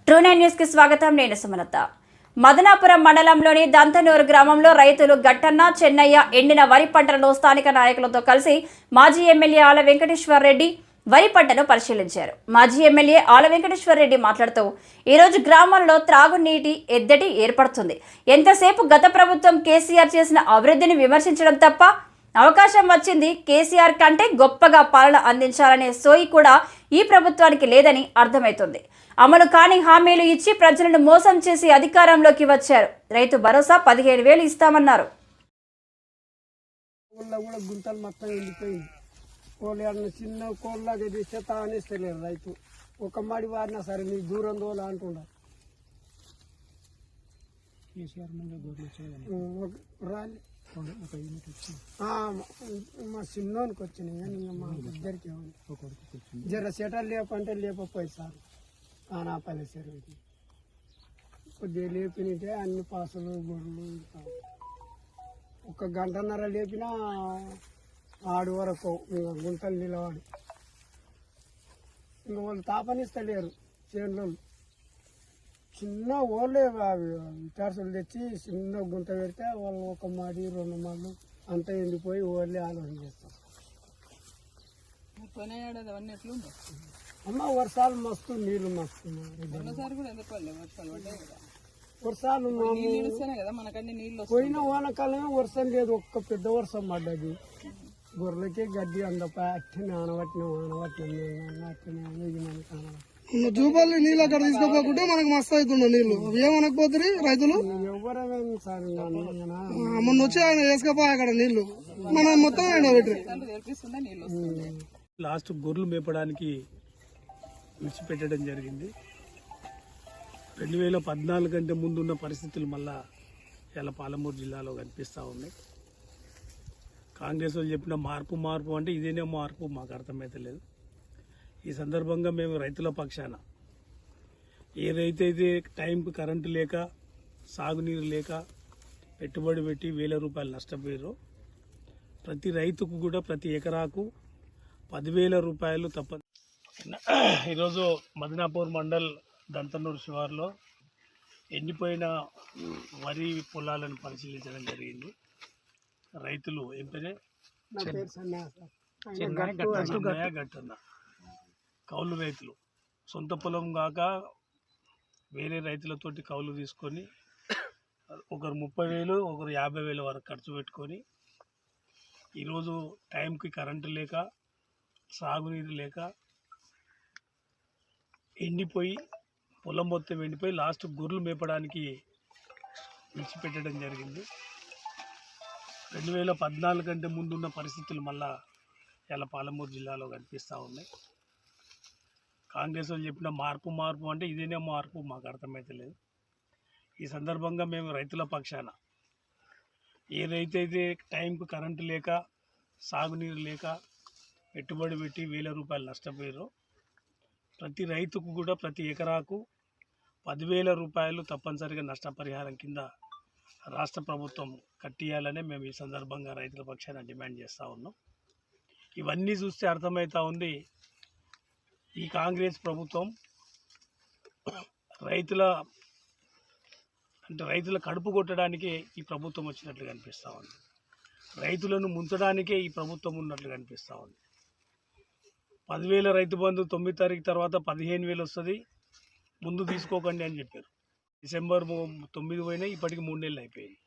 ట్రూ9 news కి స్వాగతం. నేను సుమలత. మదనాపురం మండలంలోని దంతనూరు గ్రామంలో రైతులు గట్టన్న చెన్నయ్య ఎండిన వరి పంటలను స్థానిక నాయకులతో కలిసి మాజీ ఎమ్మెల్యే ఆల వెంకటేశ్వర రెడ్డి వరి పంటను పరిశీలించారు. మాజీ ఎమ్మెల్యే ఆల వెంకటేశ్వర రెడ్డి మాట్లాడుతూ ఈరోజు గ్రామంలో త్రాగునీటి ఎద్దడి ఏర్పడుతుంది. ఎంతసేపు గత ప్రభుత్వం కేసీఆర్ చేసిన అభివృద్ధిని విమర్శించడం తప్ప అవకాశం వచ్చింది కేసీఆర్ కంటే గొప్పగా పాలన అందించాలనే సోయి కూడా ఈ ప్రభుత్వానికి లేదని అర్థమవుతుంది. అమలు కాని హామీలు ఇచ్చి ప్రజలను మోసం చేసి అధికారంలోకి వచ్చారు. రైతు భరోసా 15,000 ఇస్తామన్నారు. గుంతలు మొత్తం వెళ్ళిపోయింది. కోళ్ళు చిన్న కోళ్ళగా తీస్తే తానేస్తలేరు రైతు. ఒక మడి వారినా సరే నీ దూరం దోలా అంటున్నారు. మా చిన్నోనికి వచ్చినాయి కానీ మా ఇద్దరికి జర సెటల్ లేపంటే లేకపోయి సార్ నా పని సరే కొద్దిగా లేపినట్టే అన్ని పాసులు గొర్రెలు ఒక గంటన్నర లేపినా ఆడు వరకు గుంటలు నిలవాడు. ఇంకా వాళ్ళు తాపనిస్తలేరు చేనులో. చిన్న ఓళ్ళే టర్సులు తెచ్చి చిన్న గుంట పెడితే వాళ్ళు ఒక మాడి 2 మాటలు అంతా ఎండిపోయి ఓళ్ళే ఆలోచన చేస్తారు. అమ్మ వర్షాలు మస్తు నీళ్లు మస్తు వర్షాలు పోయిన వానకాలమే వర్షం లేదు. ఒక్క పెద్ద వర్షం పడ్డది. గొర్రెలకే గడ్డి అందపై అట్టిన జూపల్లి నీళ్ళు అక్కడ తీసుకోపోకుంటే మనకు మస్తు అవుతుండే నీళ్లు. అవి ఏమనకపోతే రైతులు ఎవరేమేమి సార్ మొన్న వచ్చి ఆయన వేసుకపోయి అక్కడ నీళ్లు మనం మొత్తం ఆయన పెట్టి లాస్ట్ గొర్రెలు మేపడానికి విడిచిపెట్టడం జరిగింది. 2014 కంటే ముందున్న పరిస్థితులు మళ్ళా ఇలా పాలమూరు జిల్లాలో కనిపిస్తూ ఉన్నాయి. కాంగ్రెస్ వాళ్ళు చెప్పిన మార్పు అంటే ఇదేనే మార్పు మాకు అర్థమైతలేదు. ఈ సందర్భంగా మేము రైతుల పక్షాన ఏదైతే టైంకి కరెంటు లేక సాగునీరు లేక పెట్టుబడి పెట్టి 1,000 రూపాయలు నష్టపోయారో ప్రతి రైతుకు కూడా ప్రతి ఎకరాకు 10,000 రూపాయలు తప్ప. ఈరోజు మదనాపూర్ మండల్ దంతనూరు శివార్లో ఎండిపోయిన వరి పొలాలను పరిశీలించడం జరిగింది. రైతులు ఏంటంటే గట్టన్న కౌలు రైతులు సొంత పొలం కాక వేరే రైతులతోటి కౌలు తీసుకొని ఒకరు 30,000 ఒకరు 50,000 వరకు ఖర్చు పెట్టుకొని ఈరోజు టైంకి కరెంటు లేక సాగునీరు లేక ఎండిపోయి పొలం మొత్తం ఎండిపోయి లాస్ట్ గొర్రెలు మేపడానికి విడిచిపెట్టడం జరిగింది. 2014 కంటే ముందున్న పరిస్థితులు మళ్ళా ఇలా పాలమూరు జిల్లాలో కనిపిస్తూ ఉన్నాయి. కాంగ్రెస్ వాళ్ళు చెప్పిన మార్పు అంటే ఇదేనే మార్పు మాకు అర్థమైతలేదు. ఈ సందర్భంగా మేము రైతుల పక్షాన ఏదైతే టైంకు కరెంటు లేక సాగునీరు లేక పెట్టుబడి పెట్టి 1,000 రూపాయలు నష్టపోయారో ప్రతి రైతుకు కూడా ప్రతి ఎకరాకు 10,000 రూపాయలు తప్పనిసరిగా నష్టపరిహారం కింద రాష్ట్ర ప్రభుత్వం కట్టియాలనే మేము ఈ సందర్భంగా రైతుల పక్షాన డిమాండ్ చేస్తూ ఉన్నాం. ఇవన్నీ చూస్తే అర్థమవుతూ ఉంది ఈ కాంగ్రెస్ ప్రభుత్వం రైతుల కడుపు కొట్టడానికే ఈ ప్రభుత్వం వచ్చినట్లు కనిపిస్తూ ఉంది. రైతులను ముంచడానికే ఈ ప్రభుత్వం ఉన్నట్లు కనిపిస్తూ ఉంది. 10,000 రైతు బంధు 9 తారీఖు తర్వాత 15,000 వస్తుంది, ముందు తీసుకోకండి అని చెప్పారు. డిసెంబర్ 9 పోయినా ఇప్పటికి 3 నెలలు అయిపోయింది.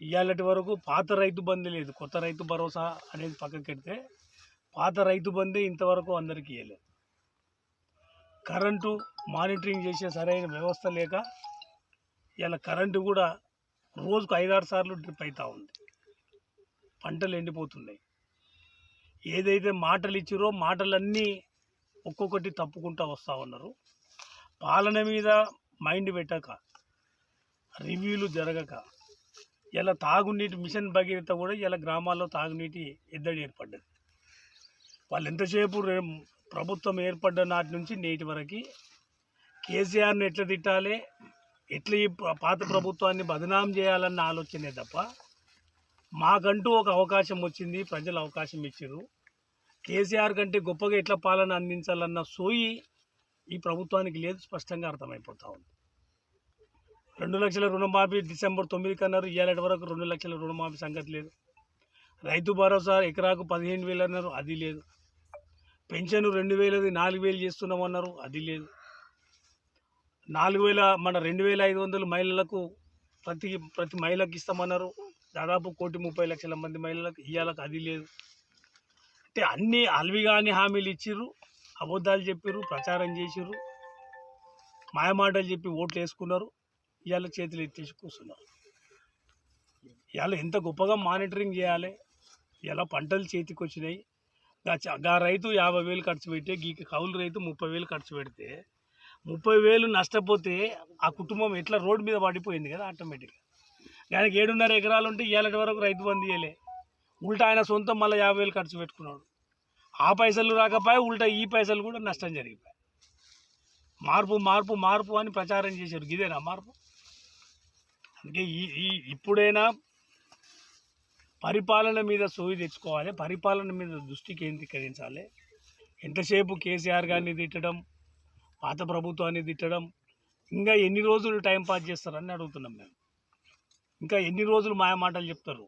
ఇవాళటి వరకు పాత రైతు బంధు లేదు. కొత్త రైతు భరోసా అనేది పక్కకెడితే పాత రైతు బంధే ఇంతవరకు అందరికీ ఇవ్వలేదు. కరెంటు మానిటరింగ్ చేసే సరైన వ్యవస్థ లేక ఇలా కరెంటు కూడా రోజుకు 5-6 సార్లు డ్రిప్ అవుతూ ఉంది. పంటలు ఎండిపోతున్నాయి. ఏదైతే మాటలు ఇచ్చిరో మాటలన్నీ ఒక్కొక్కటి తప్పుకుంటూ వస్తూ ఉన్నారు. పాలన మీద మైండ్ పెట్టక రివ్యూలు జరగక ఇలా తాగునీటి మిషన్ భగీరథ కూడా ఇలా గ్రామాల్లో తాగునీటి ఎద్దడి ఏర్పడ్డది. వాళ్ళు ఎంతసేపు ప్రభుత్వం ఏర్పడ్డ నాటి నుంచి నేటి వరకు కేసీఆర్ని ఎట్లా తిట్టాలి, ఎట్లా ఈ పాత ప్రభుత్వాన్ని బదనాం చేయాలన్న ఆలోచనే తప్ప మాకంటూ ఒక అవకాశం వచ్చింది, ప్రజలు అవకాశం ఇచ్చారు, కేసీఆర్ కంటే గొప్పగా ఎట్లా పాలన అందించాలన్న సోయి ఈ ప్రభుత్వానికి లేదు, స్పష్టంగా అర్థమైపోతా ఉంది. 2 లక్షల రుణమాఫీ డిసెంబర్ 9 అన్నారు, ఇవాళ వరకు 2 లక్షల రుణమాఫీ సంగతి లేదు. రైతు భరోసా ఎకరాకు 15,000 అన్నారు, అది లేదు. పెన్షన్ 2,000 4,000 చేస్తున్నామన్నారు, అది లేదు. 4,000 మన 2,500 మహిళలకు ప్రతి మహిళకి ఇస్తామన్నారు, దాదాపు 1,30,00,000 మంది మహిళలకు ఇయ్యాలకు, అది లేదు. అంటే అన్ని అల్విగాని హామీలు ఇచ్చిర్రు, అబద్ధాలు చెప్పిర్రు, ప్రచారం చేసిర్రు, మాయమాటలు చెప్పి ఓట్లు వేసుకున్నారు. ఇవాళ చేతులు ఎత్తేసి కూర్చున్నారు. ఇవాళ ఎంత గొప్పగా మానిటరింగ్ చేయాలి. ఇలా పంటలు చేతికి వచ్చినాయి. గా రైతు 50,000 ఖర్చు పెడితే, గీకి కౌలు రైతు 30,000 ఖర్చు పెడితే 30,000 నష్టపోతే ఆ కుటుంబం ఎట్లా రోడ్డు మీద పడిపోయింది కదా ఆటోమేటిక్గా. ఆయనకి 7.5 ఎకరాలు ఉంటే ఇవాళ వరకు రైతు బంధు ఇవ్వలే. ఉల్టా ఆయన సొంతం మళ్ళీ 50,000 ఖర్చు పెట్టుకున్నాడు. ఆ పైసలు రాకపోయి ఉల్టా ఈ పైసలు కూడా నష్టం జరిగిపోయాయి. మార్పు మార్పు మార్పు అని ప్రచారం చేశారు. ఇదేనా మార్పు? అందుకే ఇప్పుడైనా పరిపాలన మీద సోయి తెచ్చుకోవాలి, పరిపాలన మీద దృష్టి కేంద్రీకరించాలి. ఎంతసేపు కేసీఆర్ గారిని తిట్టడం, పాత ప్రభుత్వాన్ని తిట్టడం, ఇంకా ఎన్ని రోజులు టైం పాస్ చేస్తారని అడుగుతున్నాం మేము. ఇంకా ఎన్ని రోజులు మాయమాటలు చెప్తారు?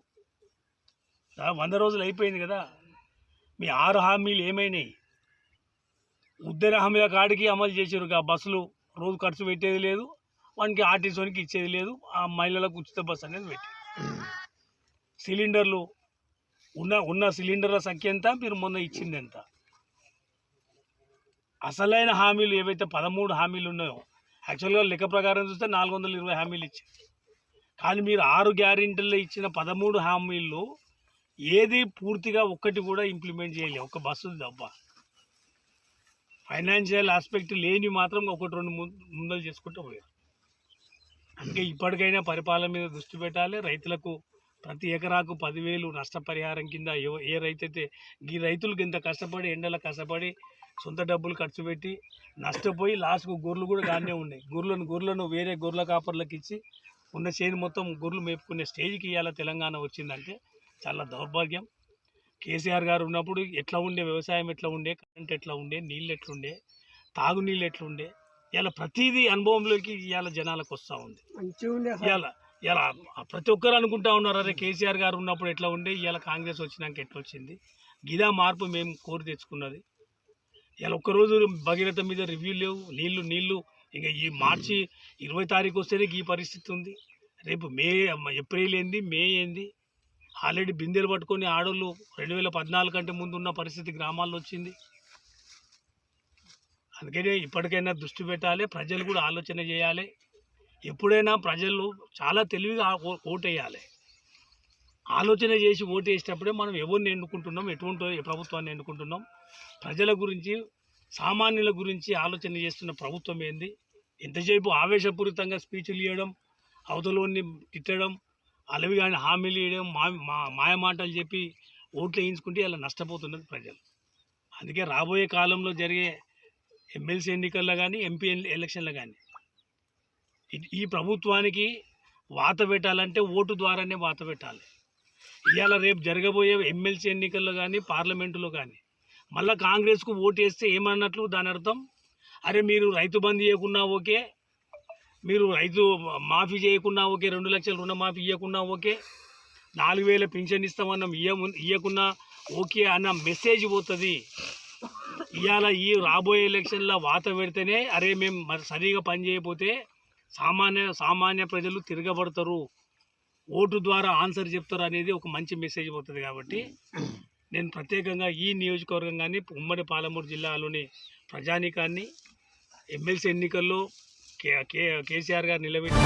100 రోజులు అయిపోయింది కదా. మీ 6 హామీలు ఏమైనాయి? ఉద్దర హామీల కాడికి అమలు చేసారు. బస్సులు రోజు ఖర్చు పెట్టేది లేదు, వానికి ఆర్టీసీకి ఇచ్చేది లేదు, ఆ మహిళలకు ఉచిత బస్సు అనేది పెట్టారు. సిలిండర్లు ఉన్న సిలిండర్ల సంఖ్య ఎంత, మీరు మొన్న ఇచ్చింది ఎంత? అసలైన హామీలు ఏవైతే 13 హామీలు ఉన్నాయో, యాక్చువల్గా లెక్క ప్రకారం చూస్తే 420 హామీలు ఇచ్చారు. కానీ మీరు 6 గ్యారెంటీల్లో ఇచ్చిన 13 హామీల్లో ఏది పూర్తిగా ఒక్కటి కూడా ఇంప్లిమెంట్ చేయలేదు. ఒక బస్సు తప్ప. ఫైనాన్షియల్ ఆస్పెక్ట్ లేని మాత్రం 1-2 ముందలు చేసుకుంటూ పోయారు. అందుకే ఇప్పటికైనా పరిపాలన మీద దృష్టి పెట్టాలి. రైతులకు ప్రతి ఎకరాకు 10,000 నష్టపరిహారం కింద ఏ రైతు అయితే ఈ రైతులకు ఇంత కష్టపడి ఎండల కష్టపడి సొంత డబ్బులు ఖర్చు పెట్టి నష్టపోయి లాస్ట్కు గొర్రెలు కూడా గానే ఉన్నాయి. గొర్రెలను వేరే గొర్రెల కాపర్లకు ఇచ్చి ఉన్న చేను మొత్తం గొర్రెలు మేపుకునే స్టేజ్కి ఇవాళ తెలంగాణ వచ్చిందంటే చాలా దౌర్భాగ్యం. కేసీఆర్ గారు ఉన్నప్పుడు ఎట్లా ఉండే, వ్యవసాయం ఎట్లా ఉండే, కరెంట్ ఎట్లా ఉండే, నీళ్ళు ఎట్లుండే, తాగునీళ్ళు ఎట్లుండే, ఇలా ప్రతిదీ అనుభవంలోకి ఇవాళ జనాలకు వస్తూ ఉంది. ఇలా ప్రతి ఒక్కరు అనుకుంటా ఉన్నారు, అరే కేసీఆర్ గారు ఉన్నప్పుడు ఎట్లా ఉండే, ఇవాళ కాంగ్రెస్ వచ్చినాక ఎట్లా వచ్చింది. గిదా మార్పు మేము కోరి తెచ్చుకున్నది. ఇలా ఒక్కరోజు భగీరథ మీద రివ్యూ లేవు, నీళ్లు ఇంకా ఈ మార్చి 20 తారీఖు వస్తేనే ఈ పరిస్థితి ఉంది. రేపు ఏప్రిల్ ఏంది, మే ఏంది, ఆల్రెడీ బిందెలు పట్టుకొని ఆడోళ్ళు 2014 కంటే ముందు ఉన్న పరిస్థితి గ్రామాల్లో వచ్చింది. అందుకనే ఇప్పటికైనా దృష్టి పెట్టాలి, ప్రజలు కూడా ఆలోచన చేయాలి. ఎప్పుడైనా ప్రజలు చాలా తెలివిగా ఓటేయాలి. ఆలోచన చేసి ఓటేసేటప్పుడే మనం ఎవరిని ఎన్నుకుంటున్నాం, ఎటువంటి ప్రభుత్వాన్ని ఎన్నుకుంటున్నాం, ప్రజల గురించి సామాన్యుల గురించి ఆలోచన చేస్తున్న ప్రభుత్వం ఏంది. ఎంతసేపు ఆవేశపూరితంగా స్పీచ్లు ఇవ్వడం, అవతలోని తిట్టడం, అలవిగాని హామీలు ఇవ్వడం, మాయమాటలు చెప్పి ఓట్లు వేయించుకుంటే అలా నష్టపోతున్నది ప్రజలు. అందుకే రాబోయే కాలంలో జరిగే ఎమ్మెల్సీ ఎన్నికల్లో కానీ ఎంపీ ఎలక్షన్లో కానీ ఈ ప్రభుత్వానికి వాత పెట్టాలంటే ఓటు ద్వారానే వాత పెట్టాలి. ఇవాళ రేపు జరగబోయే ఎమ్మెల్సీ ఎన్నికల్లో కానీ పార్లమెంటులో కానీ మళ్ళీ కాంగ్రెస్కు ఓటు వేస్తే ఏమన్నట్లు దాని అర్థం, అరే మీరు రైతు బంధు ఇవ్వకున్నా ఓకే, మీరు రైతు మాఫీ చేయకున్నా ఓకే, 2 లక్షల రుణమాఫీ ఇవ్వకున్నా ఓకే, 4,000 పింఛన్ ఇస్తామన్నాం ఇవ్వకున్నా ఓకే అన్న మెసేజ్ పోతుంది. ఇవాళ ఈ రాబోయే ఎలక్షన్లో వాత పెడితేనే అరే మేము మరి సరిగా పని చేయకపోతే సామాన్య ప్రజలు తిరగబడతారు, ఓటు ద్వారా ఆన్సర్ చెప్తారు అనేది ఒక మంచి మెసేజ్ పోతుంది. కాబట్టి నేను ప్రత్యేకంగా ఈ నియోజకవర్గం కానీ ఉమ్మడి పాలమూరు జిల్లాలోని ప్రజానీకాన్ని ఎమ్మెల్సీ ఎన్నికల్లో కేసీఆర్ గారు నిలబెట్టి